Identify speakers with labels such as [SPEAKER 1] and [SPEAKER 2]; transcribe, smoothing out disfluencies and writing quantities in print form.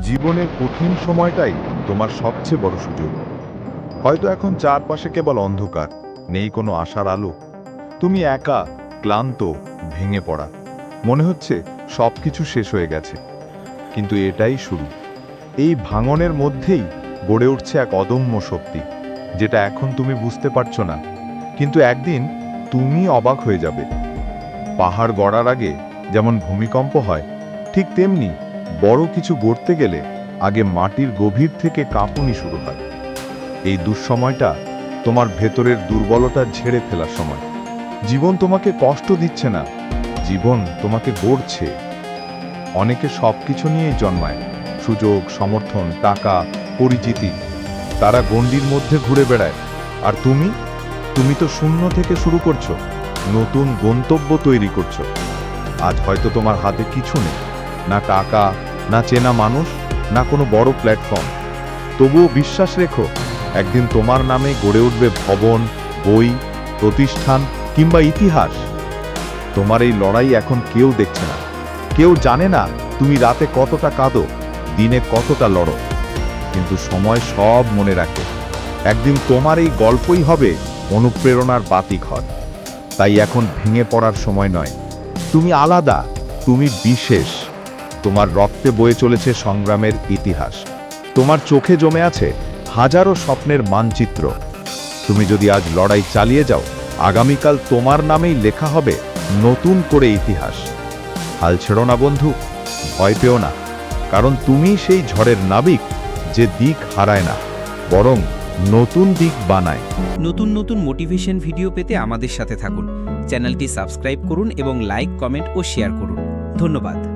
[SPEAKER 1] জীবনের কঠিন সময়টাই তোমার সবচেয়ে বড় সুযোগ। হয়তো এখন চারপাশে কেবল অন্ধকার, নেই কোনো আশার আলো। তুমি একা, ক্লান্ত, ভেঙে পড়া, মনে হচ্ছে সবকিছু শেষ হয়ে গেছে। কিন্তু এটাই শুরু। এই ভাঙনের মধ্যেই গড়ে উঠছে এক অদম্য শক্তি, যেটা এখন তুমি বুঝতে পারছো না, কিন্তু একদিন তুমি অবাক হয়ে যাবে। পাহাড় গড়ার আগে যেমন ভূমিকম্প হয়, ঠিক তেমনি বড় কিছু গড়তে গেলে আগে মাটির গভীর থেকে কাঁপুনি শুরু হয়। এই দুঃসময়টা তোমার ভেতরের দুর্বলতা ঝেড়ে ফেলার সময়। জীবন তোমাকে কষ্ট দিচ্ছে না, জীবন তোমাকে গড়ছে। অনেকে সবকিছু নিয়েই জন্মায়, সুযোগ, সমর্থন, টাকা, পরিচিতি। তারা গণ্ডির মধ্যে ঘুরে বেড়ায়। আর তুমি তুমি তো শূন্য থেকে শুরু করছো, নতুন গন্তব্য তৈরি করছো। আজ হয়তো তোমার হাতে কিছু নেই, না টাকা, না চেনা মানুষ, না কোনো বড় প্ল্যাটফর্ম। তবুও বিশ্বাস রেখো, একদিন তোমার নামে গড়ে উঠবে ভবন, বই, প্রতিষ্ঠান কিংবা ইতিহাস। তোমার এই লড়াই এখন কেউ দেখছে না, কেউ জানে না তুমি রাতে কতটা কাঁদো, দিনে কতটা লড়ো। কিন্তু সময় সব মনে রাখে। একদিন তোমার এই গল্পই হবে অনুপ্রেরণার বাতিঘর। তাই এখন ভেঙে পড়ার সময় নয়। তুমি আলাদা, তুমি বিশেষ। তোমার রক্তে বয়ে চলেছে সংগ্রামের ইতিহাস। তোমার চোখে জমে আছে হাজারো স্বপ্নের মানচিত্র। তুমি যদি আজ লড়াই চালিয়ে যাও, আগামীকাল তোমার নামেই লেখা হবে নতুন করে ইতিহাস। হাল ছেড়ো না বন্ধু, ভয় পেও না, কারণ তুমি সেই ঝড়ের নাবিক যে দিক হারায় না, বরং নতুন দিক বানায়।
[SPEAKER 2] নতুন নতুন মোটিভেশন ভিডিও পেতে আমাদের সাথে থাকুন। চ্যানেলটি সাবস্ক্রাইব করুন এবং লাইক, কমেন্ট ও শেয়ার করুন। ধন্যবাদ।